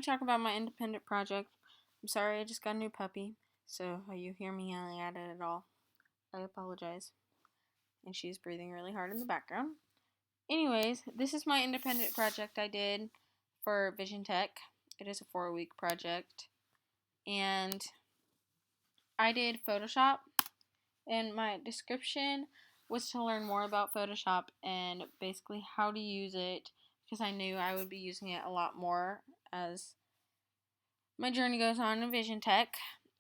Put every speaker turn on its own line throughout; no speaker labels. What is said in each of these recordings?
to talk about my independent project. I'm sorry, I just got a new puppy, so you hear me yelling at it at all, I apologize. And she's breathing really hard in the background. Anyways, this is my independent project I did for Vision Tech. It is a 4-week project, and I did Photoshop, and my description was to learn more about Photoshop and basically how to use it, because I knew I would be using it a lot more as my journey goes on in Vision Tech.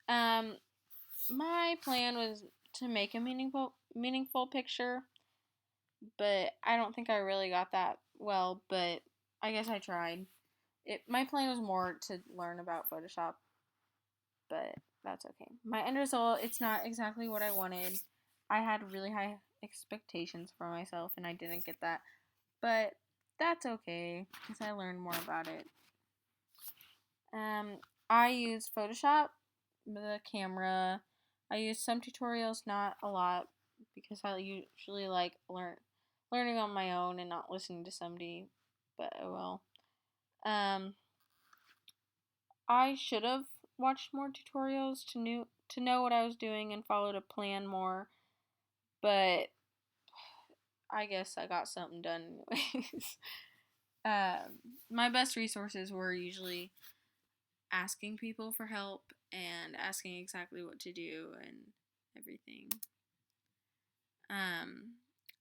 My plan was to make a meaningful picture, but I don't think I really got that well, but I guess I tried. My plan was more to learn about Photoshop, but that's okay. My end result, it's not exactly what I wanted. I had really high expectations for myself and I didn't get that, but that's okay because I learned more about it. I use Photoshop, the camera. I use some tutorials, not a lot, because I usually like learning on my own and not listening to somebody. But oh well. I should have watched more tutorials to know what I was doing and followed a plan more, but I guess I got something done anyways. My best resources were usually asking people for help and asking exactly what to do and everything.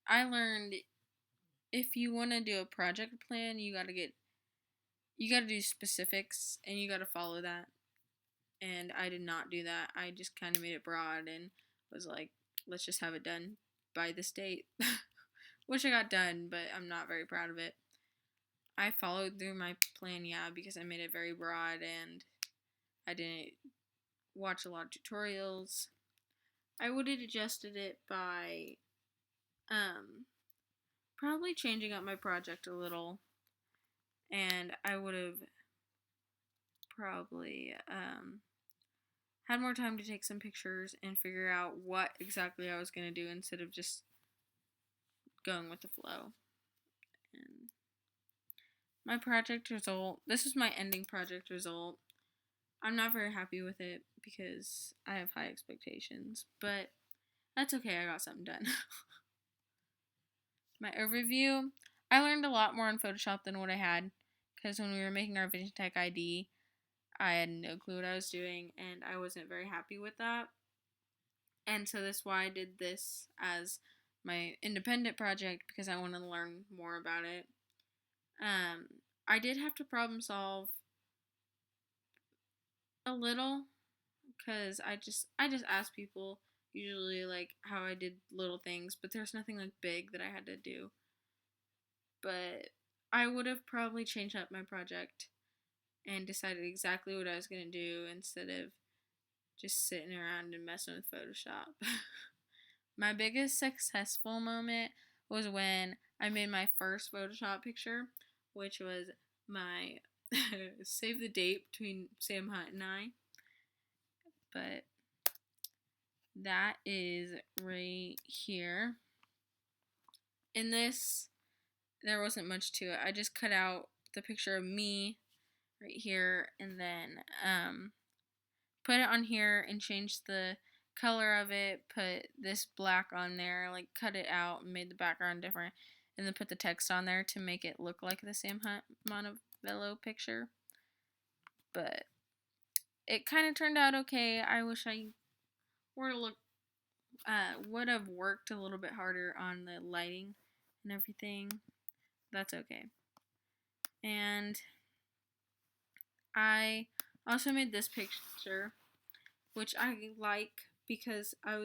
I learned if you want to do a project plan, you got to do specifics and you got to follow that. And I did not do that. I just kind of made it broad and was like, let's just have it done by this date. Which I got done, but I'm not very proud of it. I followed through my plan, yeah, because I made it very broad and I didn't watch a lot of tutorials. I would have adjusted it by probably changing up my project a little, and I would have probably had more time to take some pictures and figure out what exactly I was going to do instead of just going with the flow. And my project result, this is my ending project result. I'm not very happy with it because I have high expectations, but that's okay, I got something done. My overview, I learned a lot more on Photoshop than what I had, because when we were making our Vision Tech ID, I had no clue what I was doing, and I wasn't very happy with that. And so that's why I did this as my independent project, because I wanted to learn more about it. I did have to problem solve a little, because I just asked people usually like how I did little things, but there's nothing like big that I had to do. But I would have probably changed up my project and decided exactly what I was going to do instead of just sitting around and messing with Photoshop. My biggest successful moment was when I made my first Photoshop picture, which was my save the date between Sam Hunt and I. But that is right here. In this, there wasn't much to it. I just cut out the picture of me right here and then put it on here and changed the color of it, put this black on there, like cut it out and made the background different, and then put the text on there to make it look like the Sam Hunt Montevello picture. But it kind of turned out okay. I wish I would have worked a little bit harder on the lighting and everything. That's okay. And I also made this picture, which I like because I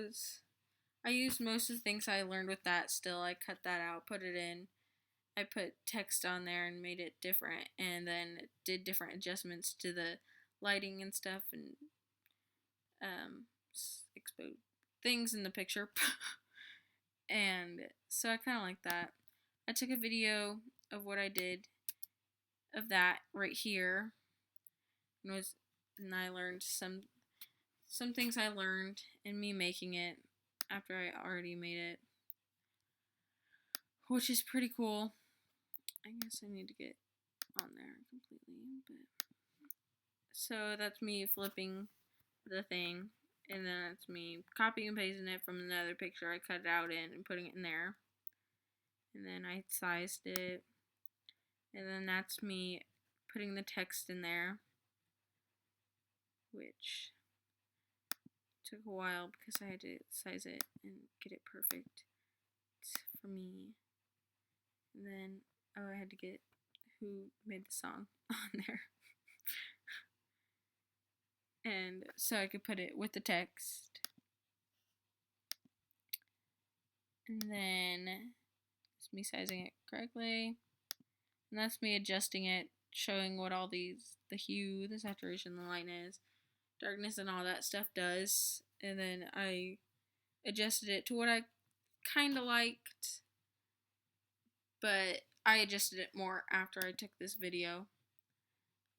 used most of the things I learned with that still. I cut that out, put it in. I put text on there and made it different, and then did different adjustments to the lighting and stuff, and exposed things in the picture. And so I kind of like that. I took a video of what I did of that right here, and I learned some things I learned in me making it after I already made it, which is pretty cool. I guess I need to get on there completely, but So that's me flipping the thing, and then that's me copying and pasting it from another picture I cut it out in and putting it in there. And then I sized it, and then that's me putting the text in there, which took a while because I had to size it and get it perfect for me. And then, oh, I had to get who made the song on there. And so I could put it with the text. And then it's me sizing it correctly. And that's me adjusting it, showing what all these, the hue, the saturation, the lightness, darkness, and all that stuff does. And then I adjusted it to what I kind of liked, but I adjusted it more after I took this video,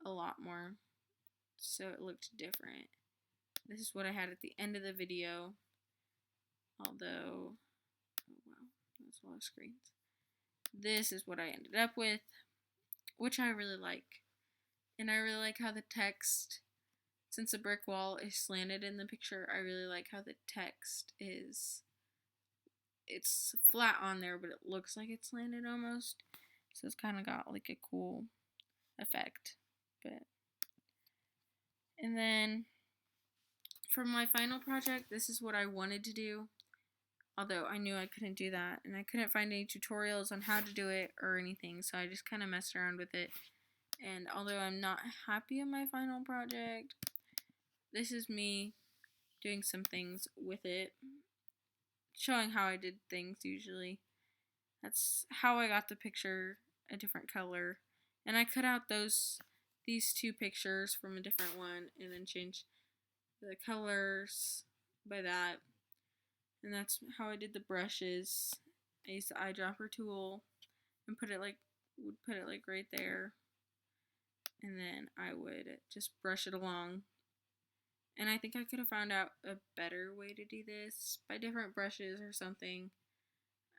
a lot more, so it looked different. This is what I had at the end of the video, although, oh wow, that's a lot of screens. This is what I ended up with, which I really like. And I really like how the text, since the brick wall is slanted in the picture, I really like how the text is, it's flat on there, but it looks like it's slanted almost. So it's kind of got like a cool effect. But, and then for my final project, this is what I wanted to do. Although I knew I couldn't do that, and I couldn't find any tutorials on how to do it or anything, so I just kind of messed around with it. And although I'm not happy with my final project, this is me doing some things with it, showing how I did things usually. That's how I got the picture a different color. And I cut out these two pictures from a different one and then changed the colors by that. And that's how I did the brushes. I used the eyedropper tool and would put it like right there. And then I would just brush it along. And I think I could have found out a better way to do this by different brushes or something.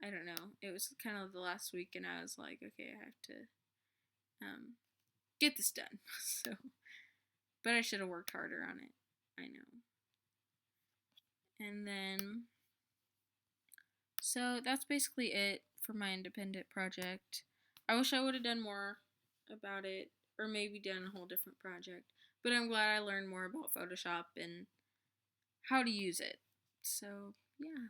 I don't know. It was kind of the last week and I was like, okay, I have to get this done. So, but I should have worked harder on it. I know. And then, so that's basically it for my independent project. I wish I would have done more about it, or maybe done a whole different project. But I'm glad I learned more about Photoshop and how to use it. So, yeah.